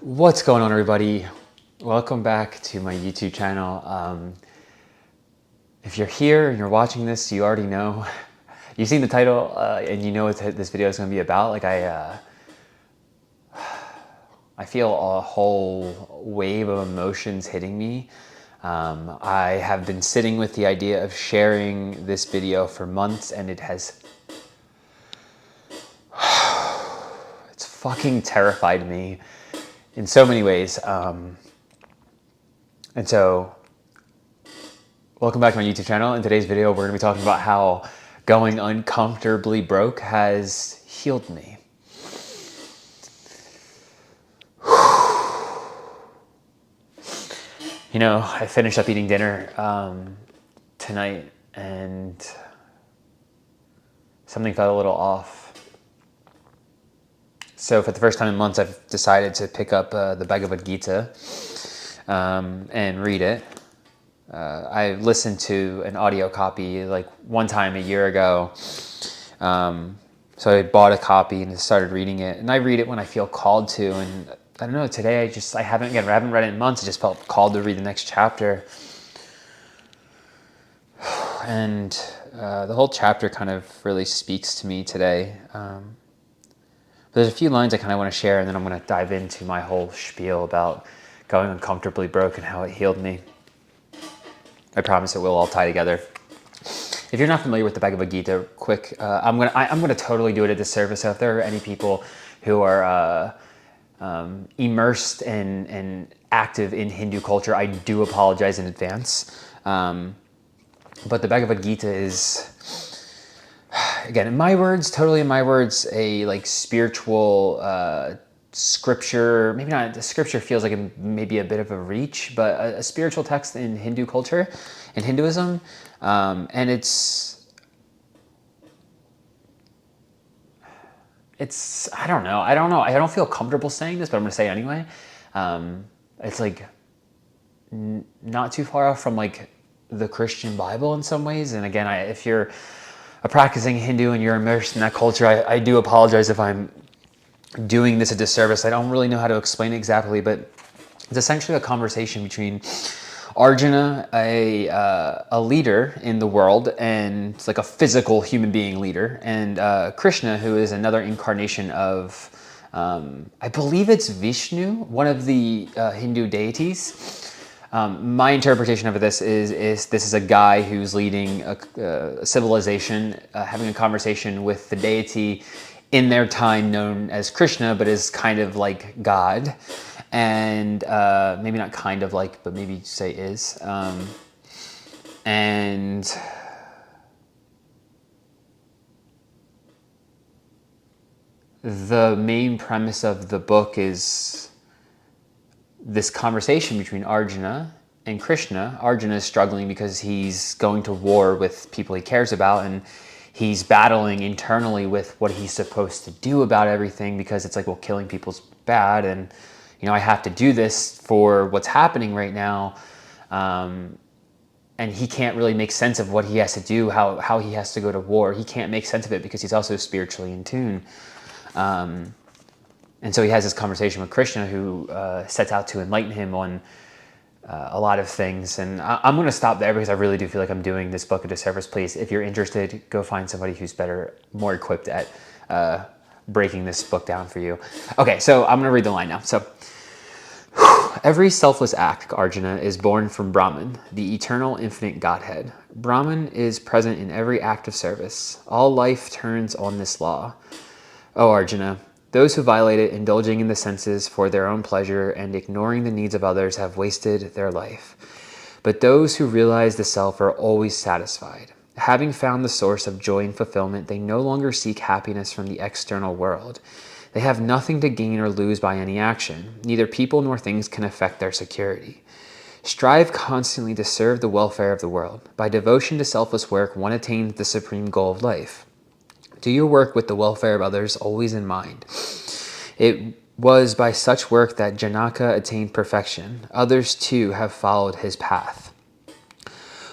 What's going on, everybody? Welcome back to my YouTube channel. If you're here and you're watching this, you already know. You've seen the title and you know what this video is going to be about. Like I feel a whole wave of emotions hitting me. I have been sitting with the idea of sharing this video for months, and it's fucking terrified me in so many ways. And so welcome back to my YouTube channel. In today's video, we're going to be talking about how going uncomfortably broke has healed me. You know, I finished up eating dinner tonight and something felt a little off. So for the first time in months, I've decided to pick up the Bhagavad Gita and read it. I listened to an audio copy like one time a year ago. So I bought a copy and started reading it. And I read it when I feel called to. And I don't know, today I haven't read it in months. I just felt called to read the next chapter. And the whole chapter kind of really speaks to me today. There's a few lines I kind of want to share, and then I'm going to dive into my whole spiel about going uncomfortably broke and how it healed me. I promise it will all tie together. If you're not familiar with the Bhagavad Gita, quick, I'm gonna totally do it a disservice. So if there are any people who are immersed and active in Hindu culture, I do apologize in advance. But the Bhagavad Gita is, again, in my words, totally in my words, a like spiritual scripture. Maybe not. The scripture feels like maybe a bit of a reach, but a spiritual text in Hindu culture, in Hinduism, and it's I don't know. I don't feel comfortable saying this, but I'm gonna say it anyway. It's like not too far off from like the Christian Bible in some ways. And again, if you're a practicing Hindu and you're immersed in that culture, I do apologize if I'm doing this a disservice. I don't really know how to explain it exactly, but it's essentially a conversation between Arjuna, a leader in the world, and it's like a physical human being leader, and Krishna, who is another incarnation of, I believe it's Vishnu, one of the Hindu deities. My interpretation of this is this is a guy who's leading a civilization, having a conversation with the deity in their time known as Krishna, but is kind of like God. And maybe not kind of like, but maybe say is. And the main premise of the book is this conversation between Arjuna and Krishna. Arjuna is struggling because he's going to war with people he cares about, and he's battling internally with what he's supposed to do about everything, because it's like, well, killing people's bad, and you know, I have to do this for what's happening right now. And he can't really make sense of what he has to do, how he has to go to war. He can't make sense of it because he's also spiritually in tune. And so he has this conversation with Krishna, who sets out to enlighten him on a lot of things. And I'm going to stop there because I really do feel like I'm doing this book a disservice. Please, if you're interested, go find somebody who's more equipped at breaking this book down for you. Okay, so I'm going to read the line now. So, every selfless act, Arjuna, is born from Brahman, the eternal infinite Godhead. Brahman is present in every act of service. All life turns on this law. O Arjuna, those who violate it, indulging in the senses for their own pleasure and ignoring the needs of others, have wasted their life. But those who realize the self are always satisfied. Having found the source of joy and fulfillment, they no longer seek happiness from the external world. They have nothing to gain or lose by any action. Neither people nor things can affect their security. Strive constantly to serve the welfare of the world. By devotion to selfless work, one attains the supreme goal of life. Do your work with the welfare of others always in mind. It was by such work that Janaka attained perfection. Others too have followed his path.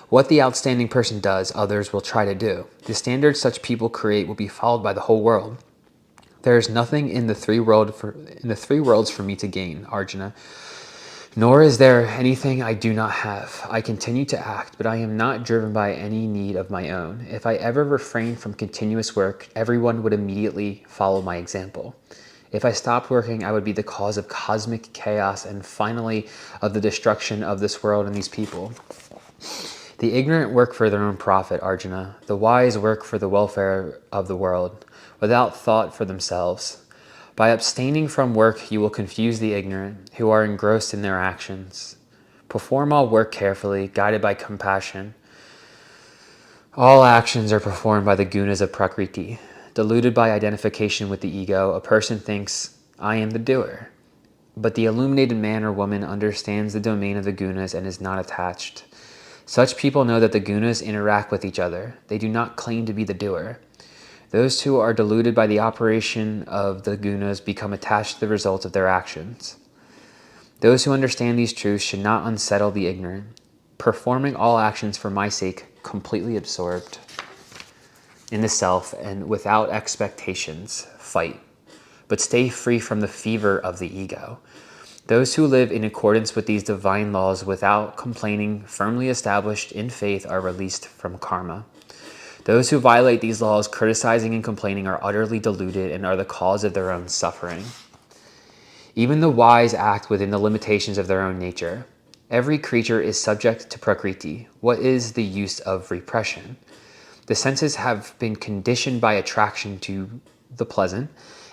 What the outstanding person does, others will try to do. The standards such people create will be followed by the whole world. There is nothing in the three worlds for me to gain, Arjuna. Nor is there anything I do not have. I continue to act, but I am not driven by any need of my own. If I ever refrained from continuous work, everyone would immediately follow my example. If I stopped working, I would be the cause of cosmic chaos and finally of the destruction of this world and these people. The ignorant work for their own profit, Arjuna. The wise work for the welfare of the world, without thought for themselves. By abstaining from work, you will confuse the ignorant, who are engrossed in their actions. Perform all work carefully, guided by compassion. All actions are performed by the gunas of Prakriti. Deluded by identification with the ego, a person thinks, I am the doer. But the illuminated man or woman understands the domain of the gunas and is not attached. Such people know that the gunas interact with each other. They do not claim to be the doer. Those who are deluded by the operation of the gunas become attached to the results of their actions. Those who understand these truths should not unsettle the ignorant, performing all actions for my sake, completely absorbed in the self and without expectations, fight, but stay free from the fever of the ego. Those who live in accordance with these divine laws without complaining, firmly established in faith, are released from karma. Those who violate these laws, criticizing and complaining, are utterly deluded and are the cause of their own suffering. Even the wise act within the limitations of their own nature. Every creature is subject to Prakriti. What is the use of repression? The senses have been conditioned by attraction to the pleasant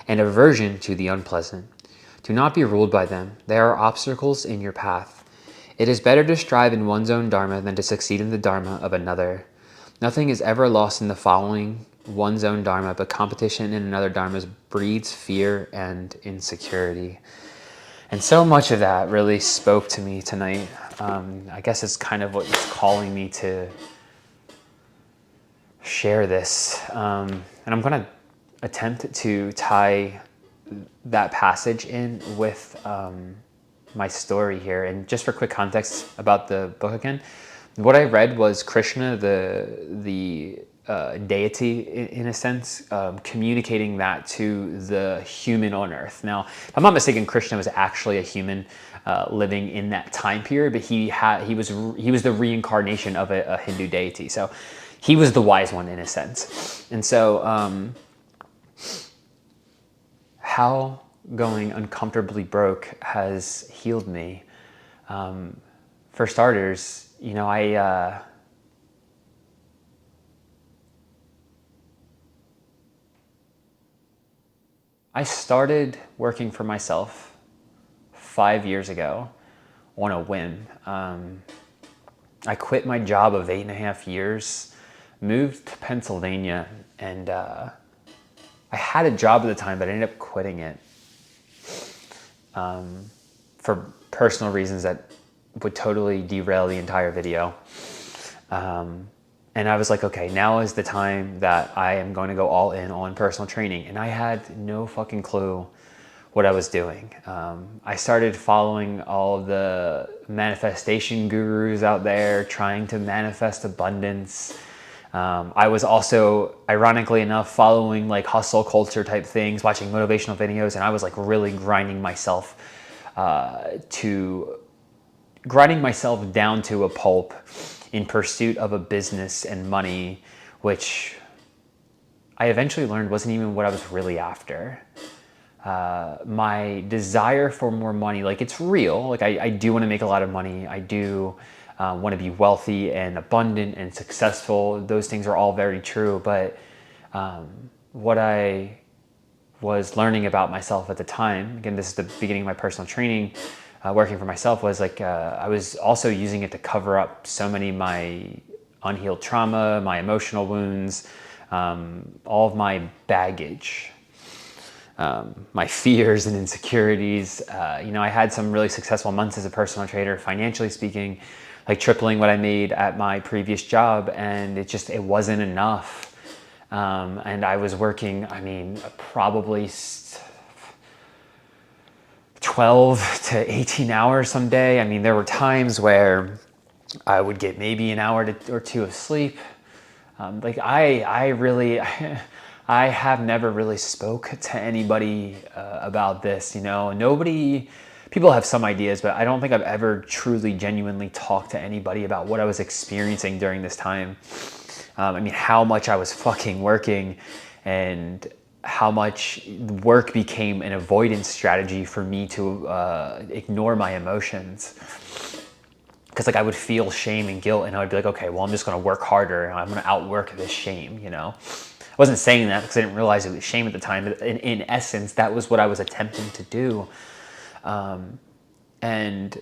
and aversion to the unpleasant. Do not be ruled by them. They are obstacles in your path. It is better to strive in one's own dharma than to succeed in the dharma of another. Nothing is ever lost in the following one's own dharma, but competition in another dharma breeds fear and insecurity. And so much of that really spoke to me tonight. I guess it's kind of what is calling me to share this. And I'm going to attempt to tie that passage in with my story here. And just for quick context about the book again, what I read was Krishna, the deity in a sense, communicating that to the human on earth. Now, if I'm not mistaken, Krishna was actually a human living in that time period, but he was the reincarnation of a Hindu deity. So he was the wise one in a sense. And so how going uncomfortably broke has healed me. For starters, you know, I started working for myself 5 years ago on a whim. I quit my job of 8.5 years, moved to Pennsylvania, and I had a job at the time, but I ended up quitting it for personal reasons that would totally derail the entire video. And I was like, okay, now is the time that I am going to go all in on personal training. And I had no fucking clue what I was doing. I started following all of the manifestation gurus out there, trying to manifest abundance. I was also, ironically enough, following like hustle culture type things, watching motivational videos, and I was like really grinding myself down to a pulp in pursuit of a business and money, which I eventually learned wasn't even what I was really after. My desire for more money, like it's real. Like I do want to make a lot of money. I do want to be wealthy and abundant and successful. Those things are all very true. But what I was learning about myself at the time, again, this is the beginning of my personal training, working for myself, was like I was also using it to cover up so many of my unhealed trauma, my emotional wounds, all of my baggage, my fears and insecurities. I had some really successful months as a personal trainer, financially speaking, like tripling what I made at my previous job, and it wasn't enough. And I was working, probably 12 to 18 hours some day. There were times where I would get maybe an hour or two of sleep. I I have never really spoke to anybody about this, nobody, people have some ideas, but I don't think I've ever truly, genuinely talked to anybody about what I was experiencing during this time. How much I was fucking working and how much work became an avoidance strategy for me to ignore my emotions. Because I would feel shame and guilt, and I would be like, okay, well, I'm just going to work harder and I'm going to outwork this shame, I wasn't saying that because I didn't realize it was shame at the time. But in essence, that was what I was attempting to do. And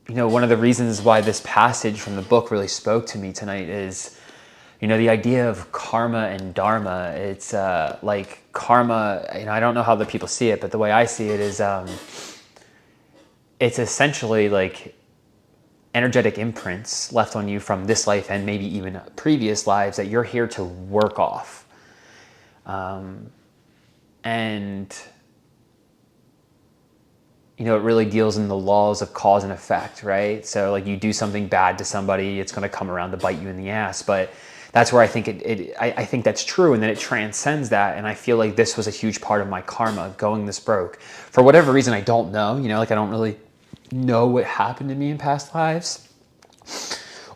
one of the reasons why this passage from the book really spoke to me tonight is, the idea of karma and dharma. It's like karma, I don't know how other people see it, but the way I see it is it's essentially like energetic imprints left on you from this life and maybe even previous lives that you're here to work off. And it really deals in the laws of cause and effect, right? So like you do something bad to somebody, it's going to come around to bite you in the ass. But that's where I think I think that's true, and then it transcends that. And I feel like this was a huge part of my karma, going this broke. For whatever reason, I don't know, I don't really know what happened to me in past lives,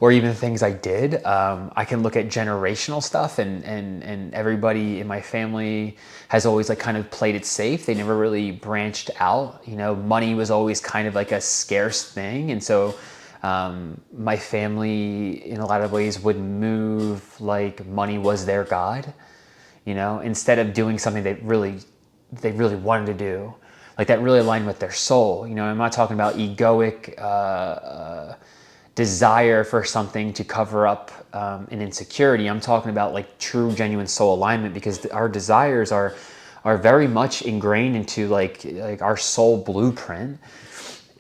or even things I did. I can look at generational stuff, and everybody in my family has always like kind of played it safe. They never really branched out. Money was always kind of like a scarce thing, and so my family in a lot of ways would move like money was their god, instead of doing something they really wanted to do, like that really aligned with their soul. I'm not talking about egoic desire for something to cover up an insecurity. I'm talking about like true, genuine soul alignment, because our desires are very much ingrained into like our soul blueprint.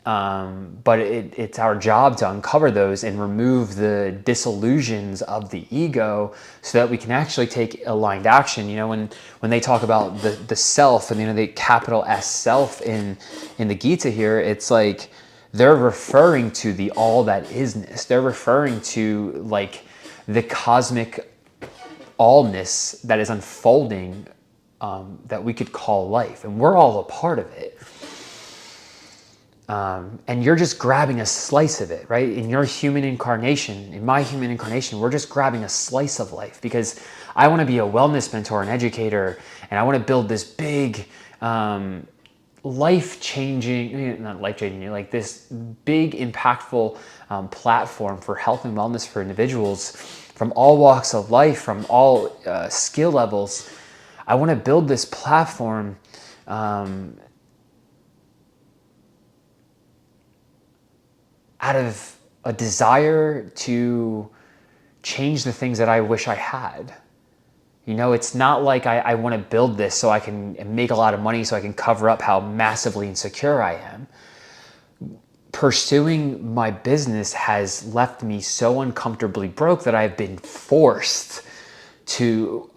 But it's our job to uncover those and remove the disillusions of the ego so that we can actually take aligned action. When they talk about the self and the capital S self in the Gita here, it's like they're referring to the all that isness. They're referring to like the cosmic allness that is unfolding, that we could call life, and we're all a part of it. And you're just grabbing a slice of it, right? In your human incarnation, in my human incarnation, we're just grabbing a slice of life, because I want to be a wellness mentor, an educator, and I want to build this big, life-changing, not life-changing, like this big, impactful platform for health and wellness for individuals from all walks of life, from all skill levels. I want to build this platform out of a desire to change the things that I wish I had. It's not like I want to build this so I can make a lot of money so I can cover up how massively insecure I am. Pursuing my business has left me so uncomfortably broke that I've been forced to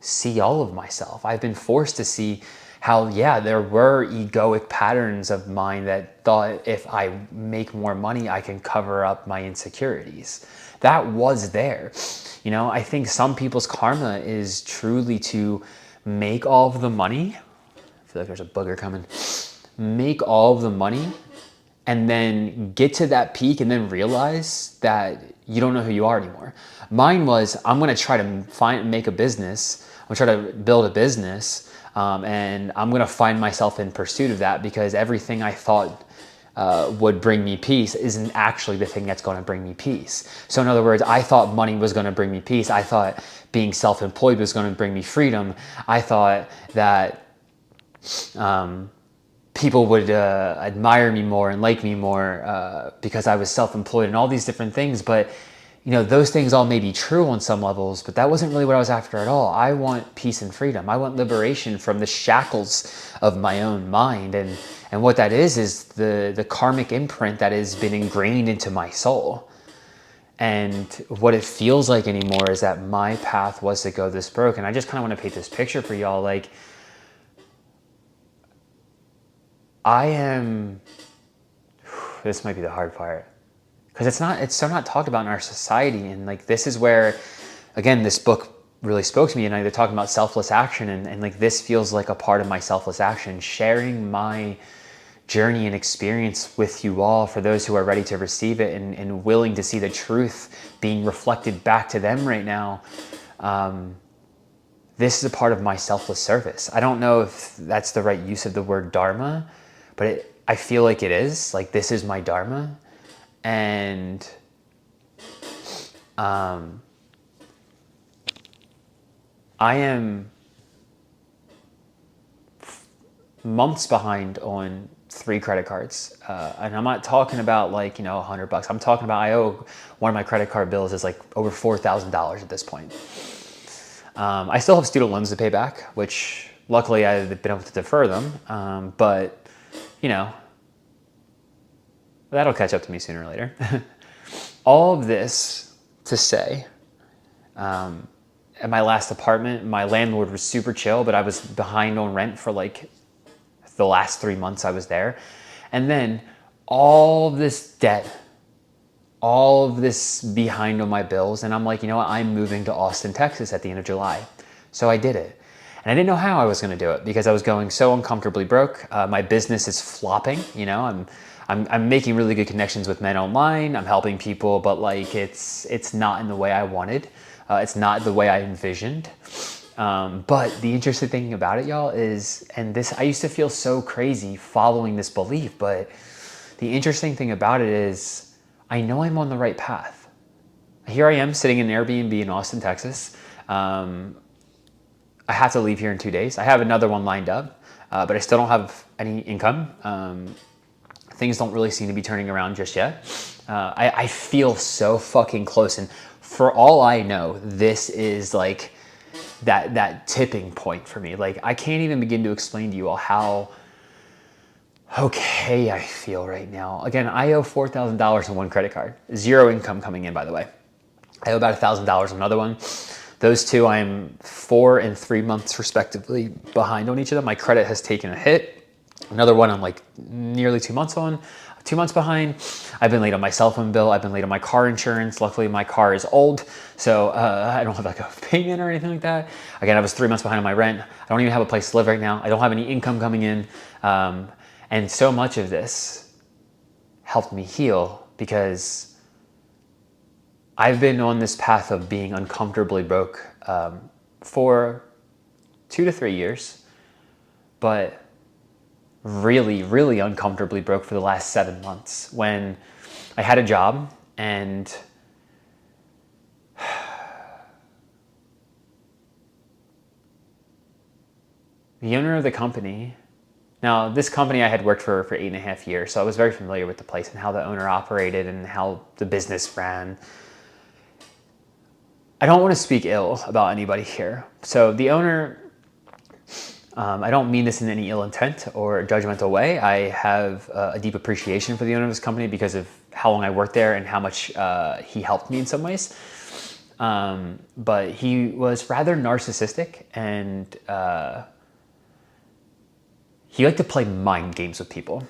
see all of myself. I've been forced to see how, there were egoic patterns of mine that thought if I make more money, I can cover up my insecurities. That was there. I think some people's karma is truly to make all of the money. I feel like there's a booger coming. Make all of the money and then get to that peak and then realize that you don't know who you are anymore. Mine was, I'm going to try to make a business. I'm going to try to build a business, and I'm going to find myself in pursuit of that, because everything I thought would bring me peace isn't actually the thing that's going to bring me peace. So in other words, I thought money was going to bring me peace. I thought being self-employed was going to bring me freedom. I thought that people would admire me more and like me more because I was self-employed and all these different things. But those things all may be true on some levels, but that wasn't really what I was after at all. I want peace and freedom. I want liberation from the shackles of my own mind. And what that is the karmic imprint that has been ingrained into my soul. And what it feels like anymore is that my path was to go this broke. And I just kind of want to paint this picture for y'all. Like, this might be the hard part. because it's so not talked about in our society. And like, this is where, again, this book really spoke to me, and they're talking about selfless action, and like, this feels like a part of my selfless action, sharing my journey and experience with you all, for those who are ready to receive it and willing to see the truth being reflected back to them right now. This is a part of my selfless service. I don't know if that's the right use of the word dharma, but I feel like it is. Like, this is my dharma. And I am months behind on 3 credit cards. And I'm not talking about like, $100. I'm talking about, I owe one of my credit card bills is like over $4,000 at this point. I still have student loans to pay back, which luckily I've been able to defer them. But that'll catch up to me sooner or later. All of this to say, at my last apartment, my landlord was super chill, but I was behind on rent for like the last 3 months I was there. And then all of this debt, all of this behind on my bills. And I'm like, you know what? I'm moving to Austin, Texas at the end of July. So I did it. And I didn't know how I was going to do it because I was going so uncomfortably broke. My business is flopping. I'm making really good connections with men online. I'm helping people, but like, it's not in the way I wanted. It's not the way I envisioned. But the interesting thing about it, y'all, is, and this, I used to feel so crazy following this belief, but the interesting thing about it is, I know I'm on the right path. Here I am sitting in an Airbnb in Austin, Texas. I have to leave here in 2 days. I have another one lined up, but I still don't have any income. Things don't really seem to be turning around just yet. I feel so fucking close. And for all I know, this is like that tipping point for me. Like, I can't even begin to explain to you all how okay I feel right now. Again, I owe $4,000 on one credit card. 0 income coming in, by the way. I owe about $1,000 on another one. Those two, I'm 4 and 3 months respectively behind on each of them. My credit has taken a hit. Another one I'm like nearly 2 months on. 2 months behind. I've been late on my cell phone bill. I've been late on my car insurance. Luckily, my car is old, so I don't have like a payment or anything like that. Again, I was 3 months behind on my rent. I don't even have a place to live right now. I don't have any income coming in. And so much of this helped me heal because I've been on this path of being uncomfortably broke for 2 to 3 years, but really, really uncomfortably broke for the last 7 months when I had a job and the owner of the company. Now, this company I had worked for 8.5 years, so I was very familiar with the place and how the owner operated and how the business ran. I don't want to speak ill about anybody here. So the owner, I don't mean this in any ill intent or judgmental way. I have a deep appreciation for the owner of this company because of how long I worked there and how much he helped me in some ways. But he was rather narcissistic and he liked to play mind games with people.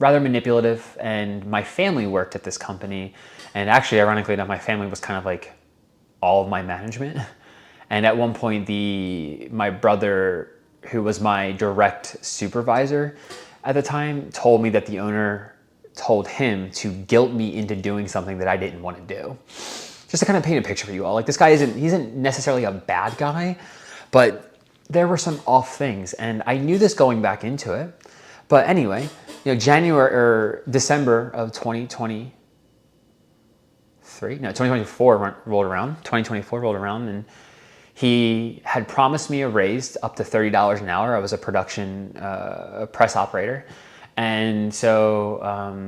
Rather manipulative, and my family worked at this company, and actually, ironically enough, my family was kind of like all of my management. And at one point, my brother, who was my direct supervisor at the time, told me that the owner told him to guilt me into doing something that I didn't want to do. Just to kind of paint a picture for you all, like, this guy isn't necessarily a bad guy, but there were some off things, and I knew this going back into it. But anyway, January or December of 2024 rolled around. 2024 rolled around, and he had promised me a raise up to $30 an hour. I was a production press operator, and so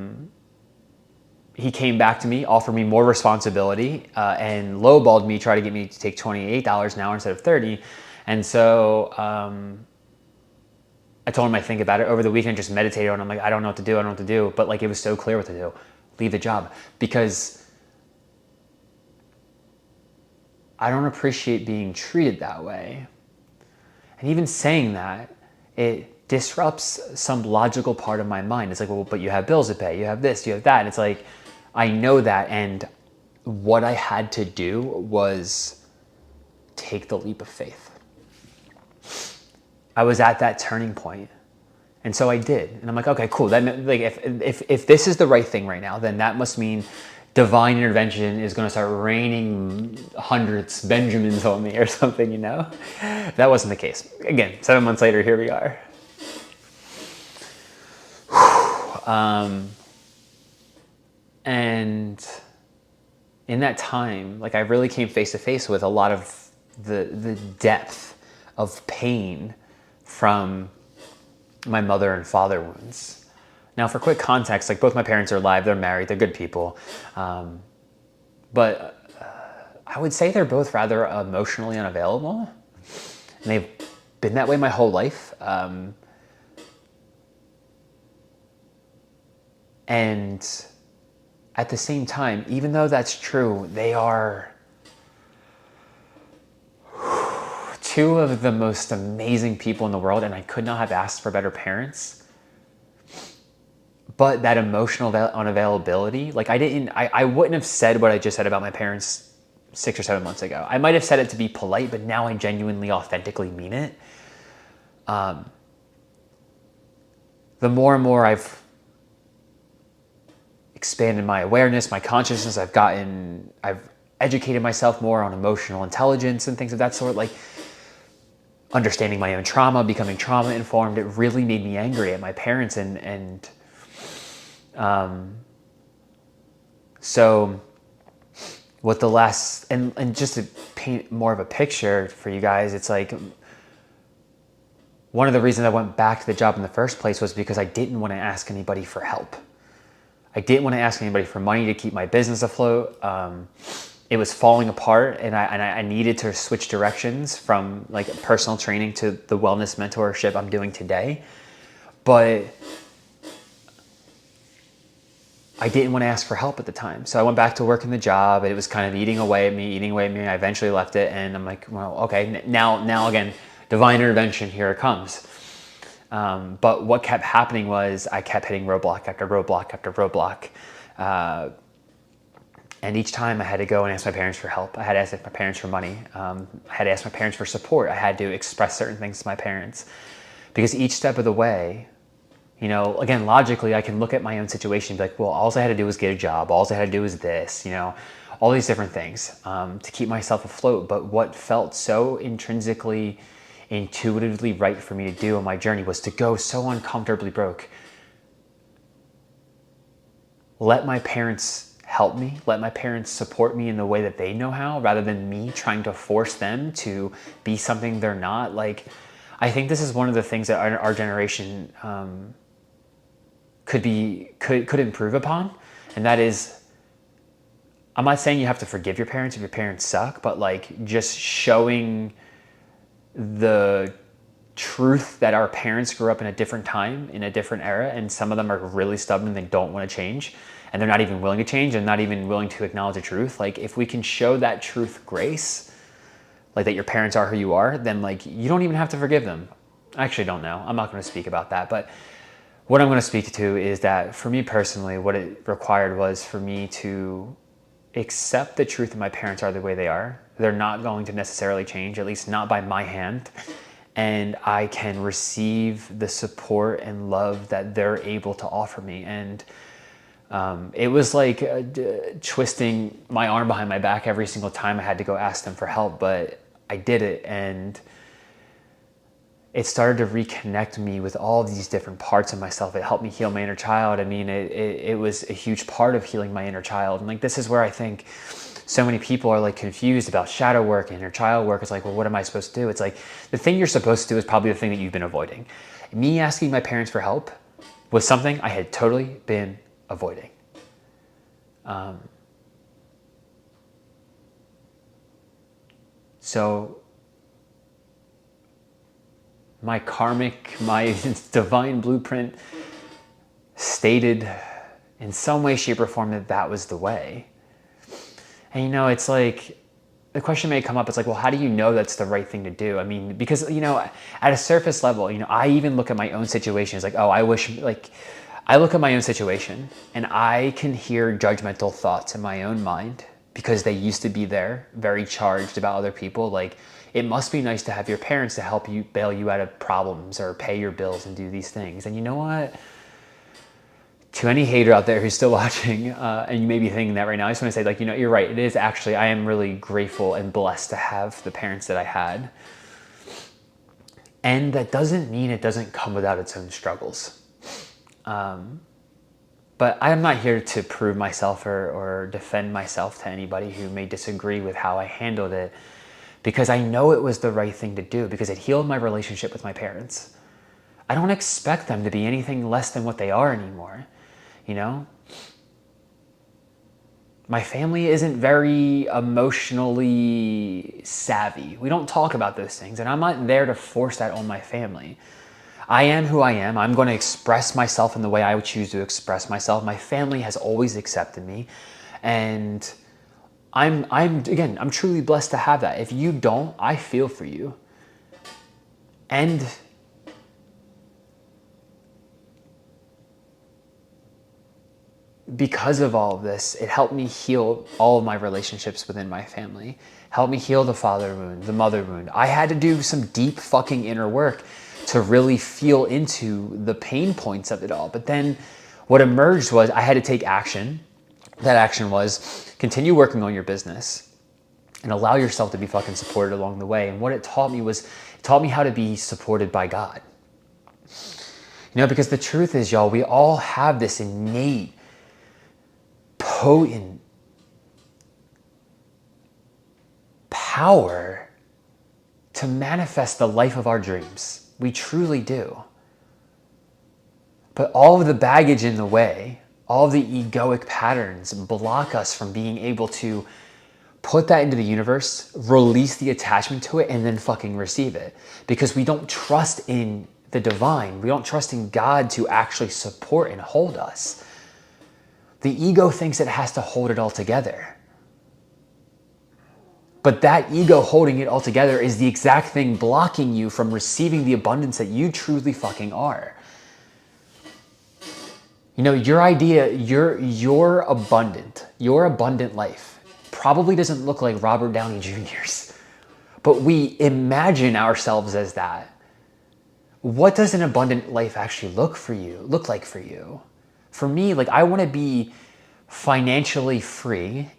he came back to me, offered me more responsibility, and lowballed me, tried to get me to take $28 an hour instead of $30. And so I told him I think about it over the weekend, just meditated on it. I'm like, I don't know what to do. I don't know what to do. But like, it was so clear what to do. Leave the job. Because I don't appreciate being treated that way. And even saying that, it disrupts some logical part of my mind. It's like, well, but you have bills to pay, you have this, you have that. And it's like, I know that. And what I had to do was take the leap of faith. I was at that turning point. And so I did. And I'm like, okay, cool. That, like, if this is the right thing right now, then that must mean divine intervention is going to start raining hundreds Benjamins on me or something, you know? That wasn't the case. Again, 7 months later, here we are. And in that time, like, I really came face to face with a lot of the depth of pain from my mother and father wounds. Now, for quick context, like, both my parents are alive, they're married, they're good people. But I would say they're both rather emotionally unavailable. And they've been that way my whole life. And at the same time, even though that's true, they are two of the most amazing people in the world, and I could not have asked for better parents. But that emotional unavailability, like, I wouldn't have said what I just said about my parents 6 or 7 months ago. I might have said it to be polite, but now I genuinely, authentically mean it. The more and more I've expanded my awareness, my consciousness, I've educated myself more on emotional intelligence and things of that sort, like understanding my own trauma, becoming trauma informed. It really made me angry at my parents. So what the last, and just to paint more of a picture for you guys, it's like, one of the reasons I went back to the job in the first place was because I didn't want to ask anybody for help. I didn't want to ask anybody for money to keep my business afloat. It was falling apart, and I needed to switch directions from, like, personal training to the wellness mentorship I'm doing today. But I didn't want to ask for help at the time. So I went back to working the job, and it was kind of eating away at me. I eventually left it, and I'm like, well, okay, now again, divine intervention, here it comes. But what kept happening was I kept hitting roadblock after roadblock after roadblock. And each time I had to go and ask my parents for help. I had to ask my parents for money. I had to ask my parents for support. I had to express certain things to my parents. Because each step of the way, you know, again, logically, I can look at my own situation and be like, well, all I had to do was get a job. All I had to do was this, you know, all these different things to keep myself afloat. But what felt so intrinsically, intuitively right for me to do on my journey was to go so uncomfortably broke. Let my parents help me. Let my parents support me in the way that they know how, rather than me trying to force them to be something they're not. Like, I think this is one of the things that our generation could improve upon, and that is, I'm not saying you have to forgive your parents if your parents suck, but, like, just showing the truth that our parents grew up in a different time, in a different era, and some of them are really stubborn and they don't want to change, and they're not even willing to change and not even willing to acknowledge the truth. Like, if we can show that truth grace, like that your parents are who you are, then, like, you don't even have to forgive them. I actually don't know. I'm not going to speak about that, but what I'm going to speak to is that for me personally, what it required was for me to accept the truth that my parents are the way they are. They're not going to necessarily change, at least not by my hand. And I can receive the support and love that they're able to offer me. And it was like twisting my arm behind my back every single time I had to go ask them for help, but I did it. And it started to reconnect me with all these different parts of myself. It helped me heal my inner child. I mean, it was a huge part of healing my inner child. And, like, this is where I think so many people are, like, confused about shadow work and inner child work. It's like, well, what am I supposed to do? It's like, the thing you're supposed to do is probably the thing that you've been avoiding. Me asking my parents for help was something I had totally been avoiding. So my divine blueprint stated in some way, shape, or form that was the way. And, you know, it's like, the question may come up, it's like, well, how do you know that's the right thing to do? I mean, because, at a surface level, I even look at my own situation. It's like, oh, I look at my own situation and I can hear judgmental thoughts in my own mind because they used to be there, very charged about other people. Like, it must be nice to have your parents to help you bail you out of problems or pay your bills and do these things. And you know what? To any hater out there who's still watching, and you may be thinking that right now, I just want to say, like, you're right. It is actually, I am really grateful and blessed to have the parents that I had. And that doesn't mean it doesn't come without its own struggles. But I'm not here to prove myself or defend myself to anybody who may disagree with how I handled it, because I know it was the right thing to do, because it healed my relationship with my parents. I don't expect them to be anything less than what they are anymore. My family isn't very emotionally savvy. We don't talk about those things, and I'm not there to force that on my family. I am who I am. I'm going to express myself in the way I would choose to express myself. My family has always accepted me, and I'm truly blessed to have that. If you don't, I feel for you. And because of all of this, it helped me heal all of my relationships within my family. Helped me heal the father wound, the mother wound. I had to do some deep fucking inner work to really feel into the pain points of it all. But then what emerged was I had to take action. That action was continue working on your business and allow yourself to be fucking supported along the way. And what it taught me was, it taught me how to be supported by God. Because the truth is, y'all, we all have this innate, potent power to manifest the life of our dreams. We truly do. But all of the baggage in the way, all of the egoic patterns block us from being able to put that into the universe, release the attachment to it, and then fucking receive it. Because we don't trust in the divine. We don't trust in God to actually support and hold us. The ego thinks it has to hold it all together. But that ego holding it all together is the exact thing blocking you from receiving the abundance that you truly fucking are. Your idea, your abundant life probably doesn't look like Robert Downey Jr.'s, but we imagine ourselves as that. What does an abundant life actually look like for you? For me, I want to be financially free,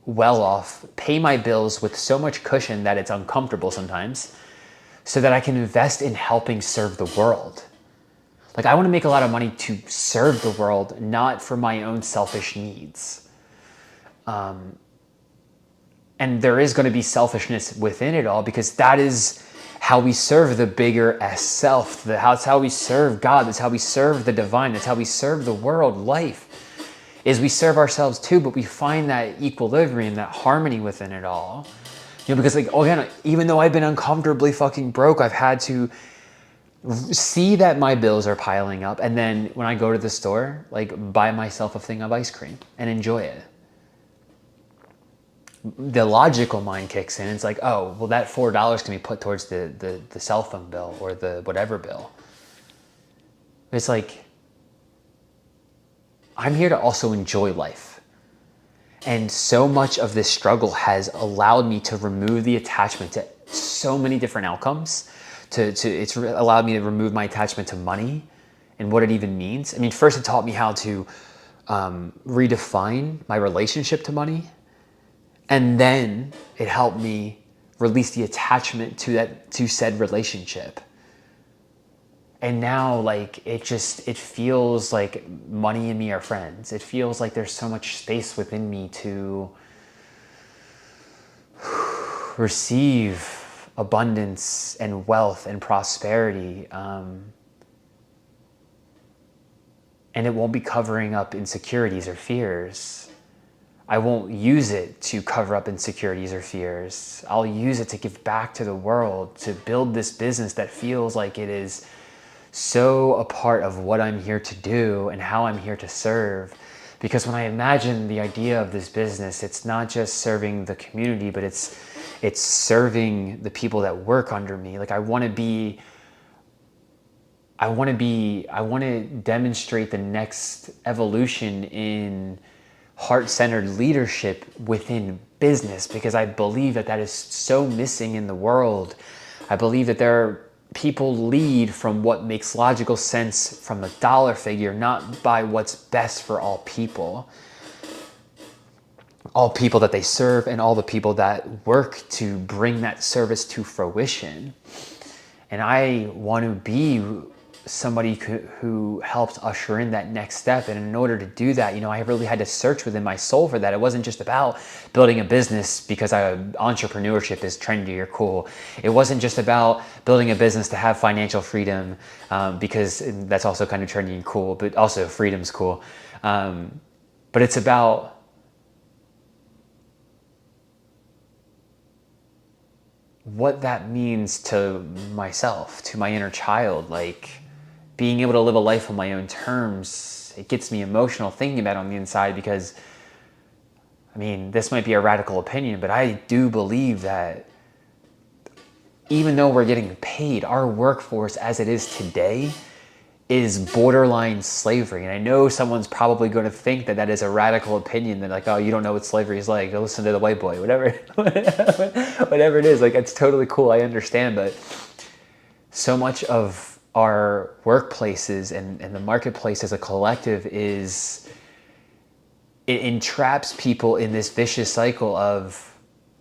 well off, pay my bills with so much cushion that it's uncomfortable sometimes, so that I can invest in helping serve the world. I want to make a lot of money to serve the world, not for my own selfish needs. And there is going to be selfishness within it all, because that is how we serve the bigger S self. That's how we serve God. That's how we serve the divine. That's how we serve the world. Life is we serve ourselves too, but we find that equilibrium, that harmony within it all. Because again, even though I've been uncomfortably fucking broke, I've had to see that my bills are piling up, and then when I go to the store, buy myself a thing of ice cream and enjoy it. The logical mind kicks in. It's like, oh, well, that $4 can be put towards the cell phone bill or the whatever bill. It's like, I'm here to also enjoy life. And so much of this struggle has allowed me to remove the attachment to so many different outcomes. It's allowed me to remove my attachment to money and what it even means. I mean, first it taught me how to redefine my relationship to money. And then it helped me release the attachment to said relationship. And now it feels like money and me are friends. It feels like there's so much space within me to receive abundance and wealth and prosperity. And it won't be covering up insecurities or fears. I won't use it to cover up insecurities or fears. I'll use it to give back to the world, to build this business that feels like it is so a part of what I'm here to do and how I'm here to serve, Because when I imagine the idea of this business, it's not just serving the community, but it's serving the people that work under me. Like I want to demonstrate the next evolution in heart-centered leadership within business, because I believe that is so missing in the world. I believe that people lead from what makes logical sense from a dollar figure, not by what's best for all people that they serve and all the people that work to bring that service to fruition. And I want to be somebody who helps usher in that next step. And in order to do that, I really had to search within my soul for that. It wasn't just about building a business because entrepreneurship is trendy or cool. It wasn't just about building a business to have financial freedom, because that's also kind of trendy and cool, but also freedom's cool. But it's about what that means to myself, to my inner child, like being able to live a life on my own terms. It gets me emotional thinking about it on the inside, because this might be a radical opinion, but I do believe that even though we're getting paid, our workforce as it is today is borderline slavery. And I know someone's probably going to think that is a radical opinion. They're like, oh, you don't know what slavery is like. Go listen to the white boy, whatever, whatever it is. Like, it's totally cool. I understand. But so much of our workplaces and the marketplace as a collective it entraps people in this vicious cycle of,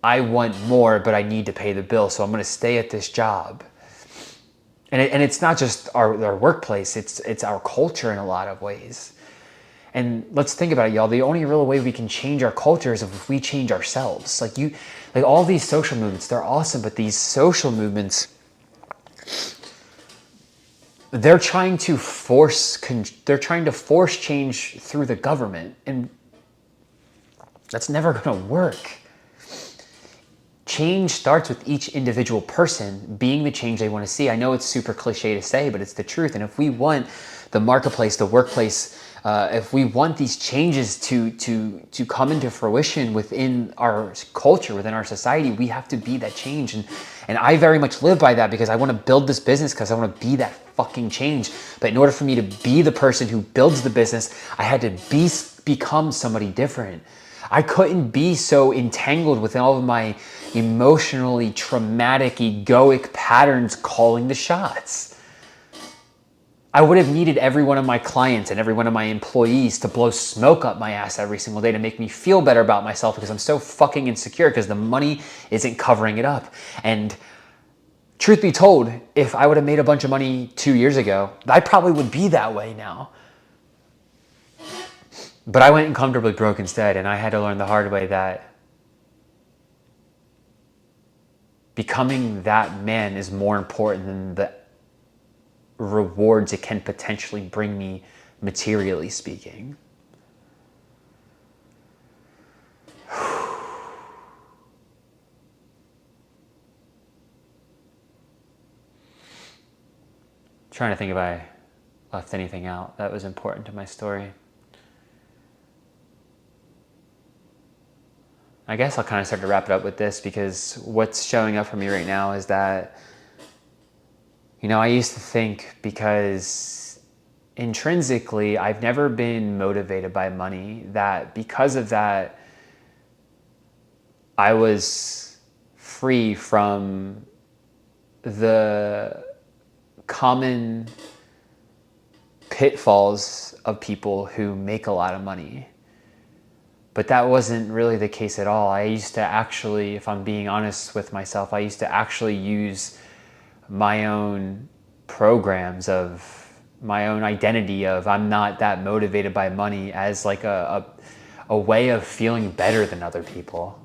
I want more, but I need to pay the bill. So I'm going to stay at this job. And it's not just our workplace, it's our culture in a lot of ways. And let's think about it, y'all. The only real way we can change our culture is if we change ourselves. Like all these social movements, they're awesome, but these social movements, they're trying to force change through the government, and that's never going to work. Change starts with each individual person being the change they want to see. I know it's super cliche to say, but it's the truth. And if we want the marketplace, the workplace, if we want these changes to come into fruition within our culture, within our society, we have to be that change. And I very much live by that, because I want to build this business because I want to be that fucking change. But in order for me to be the person who builds the business, I had to become somebody different. I couldn't be so entangled with all of my emotionally traumatic, egoic patterns calling the shots. I would have needed every one of my clients and every one of my employees to blow smoke up my ass every single day to make me feel better about myself, because I'm so fucking insecure because the money isn't covering it up. And truth be told, if I would have made a bunch of money 2 years ago, I probably would be that way now. But I went uncomfortably broke instead, and I had to learn the hard way that becoming that man is more important than the rewards it can potentially bring me, materially speaking. Trying to think if I left anything out that was important to my story. I guess I'll kind of start to wrap it up with this, because what's showing up for me right now is that, I used to think, because intrinsically I've never been motivated by money, that because of that I was free from the common pitfalls of people who make a lot of money. But that wasn't really the case at all. I used to actually, if I'm being honest with myself, I used to actually use my own programs of my own identity of I'm not that motivated by money as like a way of feeling better than other people.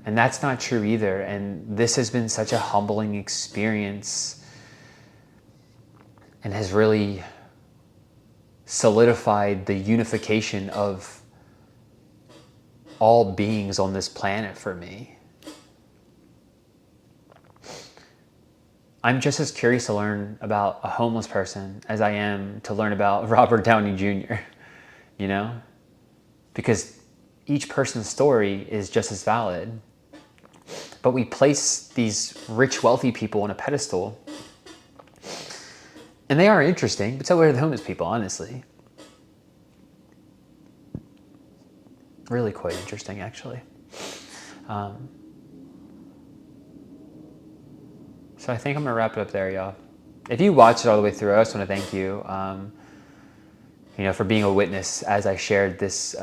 And that's not true either. And this has been such a humbling experience and has really solidified the unification of all beings on this planet for me. I'm just as curious to learn about a homeless person as I am to learn about Robert Downey Jr. you know? Because each person's story is just as valid. But we place these rich, wealthy people on a pedestal. And they are interesting, but so are the homeless people, honestly. Really quite interesting, actually. So I think I'm going to wrap it up there, y'all. If you watched it all the way through, I just want to thank you, for being a witness as I shared this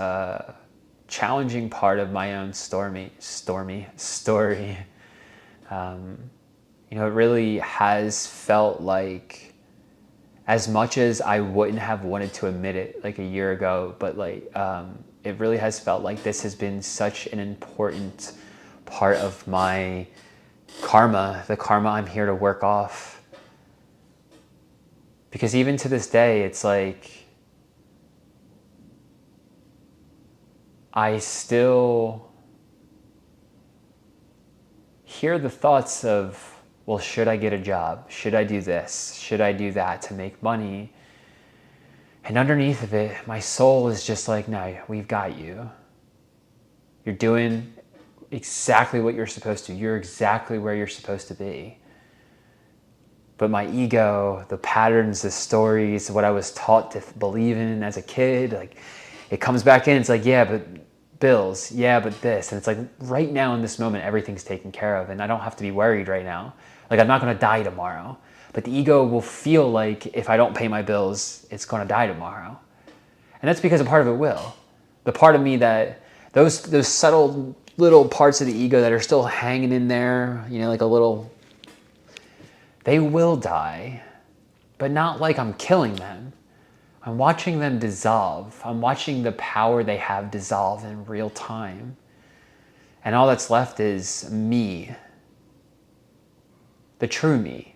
challenging part of my own stormy story. It really has felt like, as much as I wouldn't have wanted to admit it like a year ago, but it really has felt like this has been such an important part of my karma, the karma I'm here to work off. Because even to this day, it's like, I still hear the thoughts of, well, should I get a job? Should I do this? Should I do that to make money? And underneath of it, my soul is just like, no, we've got you. You're doing exactly what you're supposed to. You're exactly where you're supposed to be. But my ego, the patterns, the stories, what I was taught to believe in as a kid, like, it comes back in. It's like, yeah, but bills, yeah, but this. And it's like, right now in this moment, everything's taken care of and I don't have to be worried right now. Like, I'm not going to die tomorrow. But the ego will feel like if I don't pay my bills, it's going to die tomorrow. And that's because a part of it will. The part of me that, those subtle little parts of the ego that are still hanging in there, like a little, they will die. But not like I'm killing them. I'm watching them dissolve. I'm watching the power they have dissolve in real time. And all that's left is me. The true me.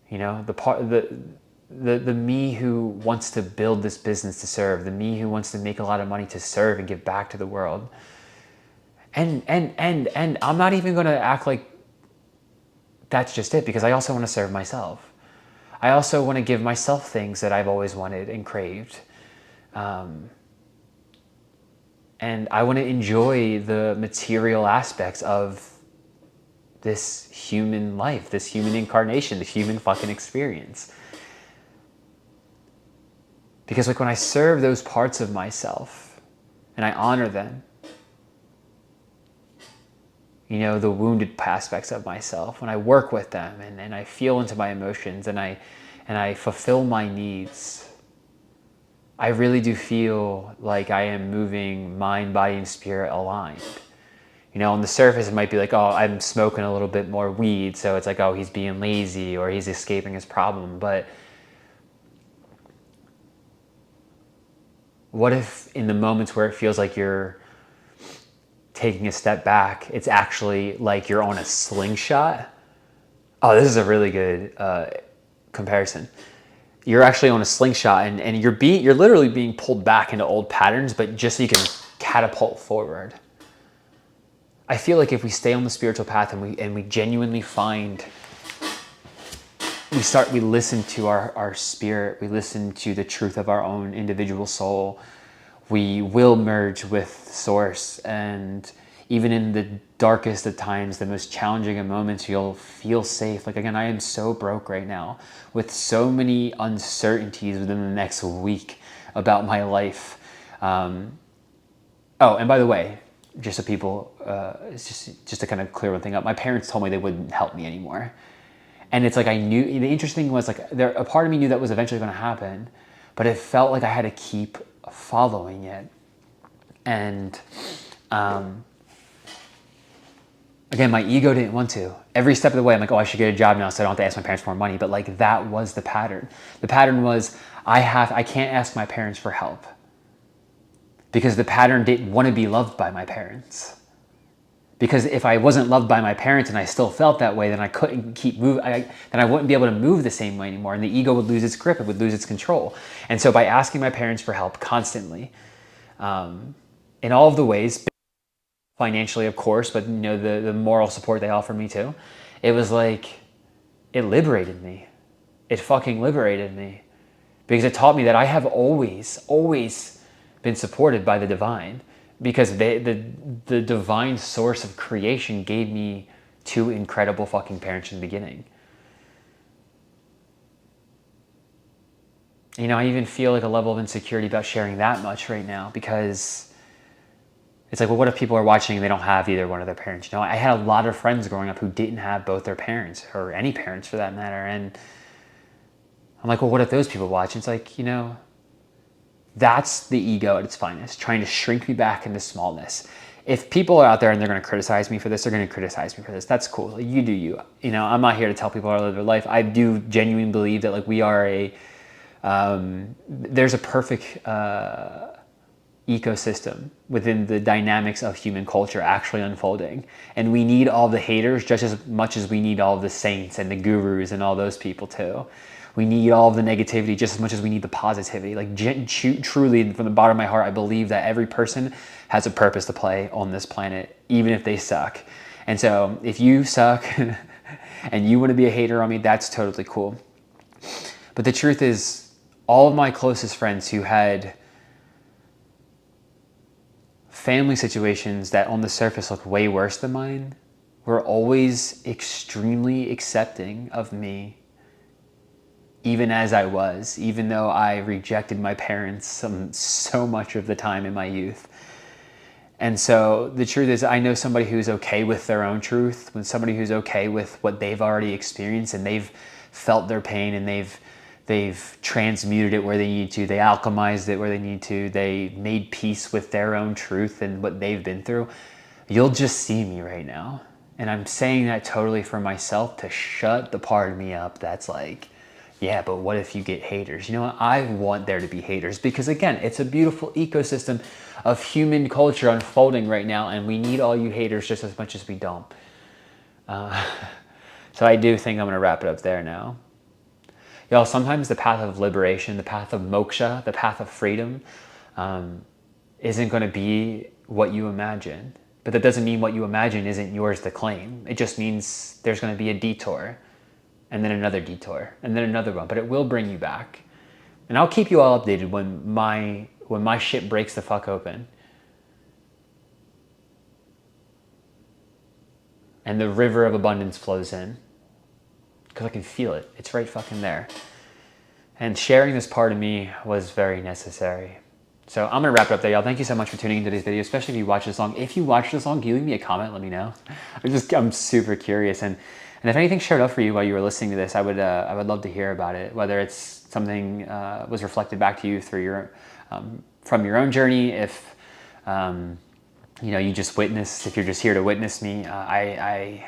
The me who wants to build this business to serve, the me who wants to make a lot of money to serve and give back to the world. And I'm not even going to act like that's just it, because I also want to serve myself. I also want to give myself things that I've always wanted and craved. And I want to enjoy the material aspects of this human life, this human incarnation, the human fucking experience. Because when I serve those parts of myself and I honor them, the wounded aspects of myself, when I work with them and I feel into my emotions and I fulfill my needs, I really do feel like I am moving mind, body, and spirit aligned. On the surface, it might be like, oh, I'm smoking a little bit more weed, so it's like, oh, he's being lazy or he's escaping his problem. But what if in the moments where it feels like you're taking a step back, it's actually like you're on a slingshot? Oh, this is a really good comparison. You're actually on a slingshot and you're literally being pulled back into old patterns, but just so you can catapult forward. I feel like if we stay on the spiritual path and we genuinely find, we listen to our spirit, we listen to the truth of our own individual soul, we will merge with Source. And even in the darkest of times, the most challenging of moments, you'll feel safe. Like, again, I am so broke right now with so many uncertainties within the next week about my life. Oh, and by the way, just so people, it's just to kind of clear one thing up, my parents told me they wouldn't help me anymore. And it's like, I knew, the interesting thing was like, a part of me knew that was eventually going to happen, but it felt like I had to keep following it. And again, my ego didn't want to. Every step of the way, I'm like, oh, I should get a job now so I don't have to ask my parents for more money. But like, that was the pattern. The pattern was, I can't ask my parents for help. Because the pattern didn't want to be loved by my parents. Because if I wasn't loved by my parents and I still felt that way, then I couldn't keep moving. Then I wouldn't be able to move the same way anymore. And the ego would lose its grip. It would lose its control. And so by asking my parents for help constantly, in all of the ways, financially, of course, but the moral support they offered me too, it was like, it liberated me. It fucking liberated me. because it taught me that I have always been supported by the divine, because the divine source of creation gave me two incredible fucking parents in the beginning. You know, I even feel like a level of insecurity about sharing that much right now, because it's like, well, what if people are watching and they don't have either one of their parents? You know, I had a lot of friends growing up who didn't have both their parents, or any parents for that matter. And I'm like, well, what if those people watch? And it's like, you know, that's the ego at its finest, trying to shrink me back into smallness. If people are out there and they're going to criticize me for this, they're going to criticize me for this. That's cool. Like, you do you. You know, I'm not here to tell people how to live their life. I do genuinely believe that, like, we are there's a perfect ecosystem within the dynamics of human culture actually unfolding. And we need all the haters just as much as we need all the saints and the gurus and all those people too. We need all of the negativity just as much as we need the positivity. Like, truly, from the bottom of my heart, I believe that every person has a purpose to play on this planet, even if they suck. And so if you suck and you want to be a hater on me, that's totally cool. But the truth is, all of my closest friends who had family situations that on the surface looked way worse than mine were always extremely accepting of me, even as I was, even though I rejected my parents so much of the time in my youth. And so the truth is, I know somebody who's okay with their own truth, when somebody who's okay with what they've already experienced, and they've felt their pain, and they've transmuted it where they need to, they alchemized it where they need to, they made peace with their own truth and what they've been through. You'll just see me right now. And I'm saying that totally for myself, to shut the part of me up that's like, yeah, but what if you get haters? You know what? I want there to be haters, because again, it's a beautiful ecosystem of human culture unfolding right now, and we need all you haters just as much as we don't. So I do think I'm going to wrap it up there now. Y'all, sometimes the path of liberation, the path of moksha, the path of freedom isn't going to be what you imagine. But that doesn't mean what you imagine isn't yours to claim. It just means there's going to be a detour, and then another detour, and then another one. But it will bring you back. And I'll keep you all updated when my shit breaks the fuck open. And the river of abundance flows in. Because I can feel it. It's right fucking there. And sharing this part of me was very necessary. So I'm going to wrap it up there, y'all. Thank you so much for tuning into today's video, especially if you watch this long. If you watch this long, can you leave me a comment? Let me know. I'm super curious. And if anything showed up for you while you were listening to this, I would love to hear about it. Whether it's something was reflected back to you through your from your own journey. If you know, you just witnessed. If you're just here to witness me, I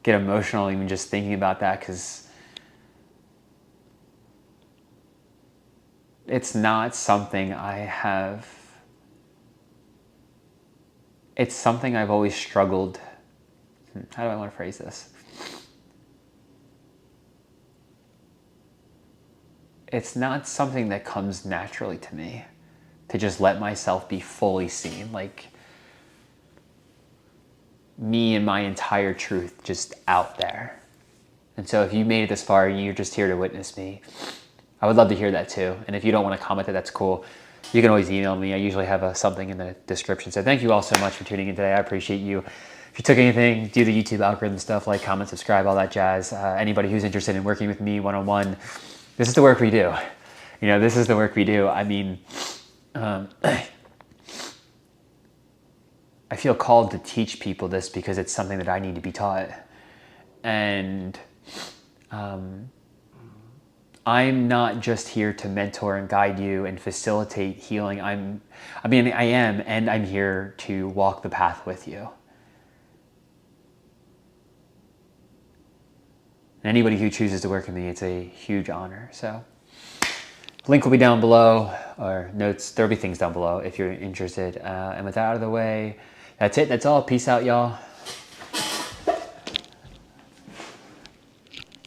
get emotional even just thinking about that, because it's not something it's something I've always struggled. How do I want to phrase this? It's not something that comes naturally to me, to just let myself be fully seen, like me and my entire truth just out there. And so if you made it this far and you're just here to witness me, I would love to hear that too. And if you don't want to comment, that's cool. You can always email me. I usually have something in the description. So thank you all so much for tuning in today. I appreciate you. If you took anything, do the YouTube algorithm stuff, like, comment, subscribe, all that jazz. Anybody who's interested in working with me one-on-one, this is the work we do. You know, this is the work we do. I mean, I feel called to teach people this because it's something that I need to be taught. And I'm not just here to mentor and guide you and facilitate healing. I am, and I'm here to walk the path with you. And anybody who chooses to work with me, it's a huge honor. So link will be down below, or notes. There'll be things down below if you're interested. And with that out of the way, that's it. That's all. Peace out, y'all.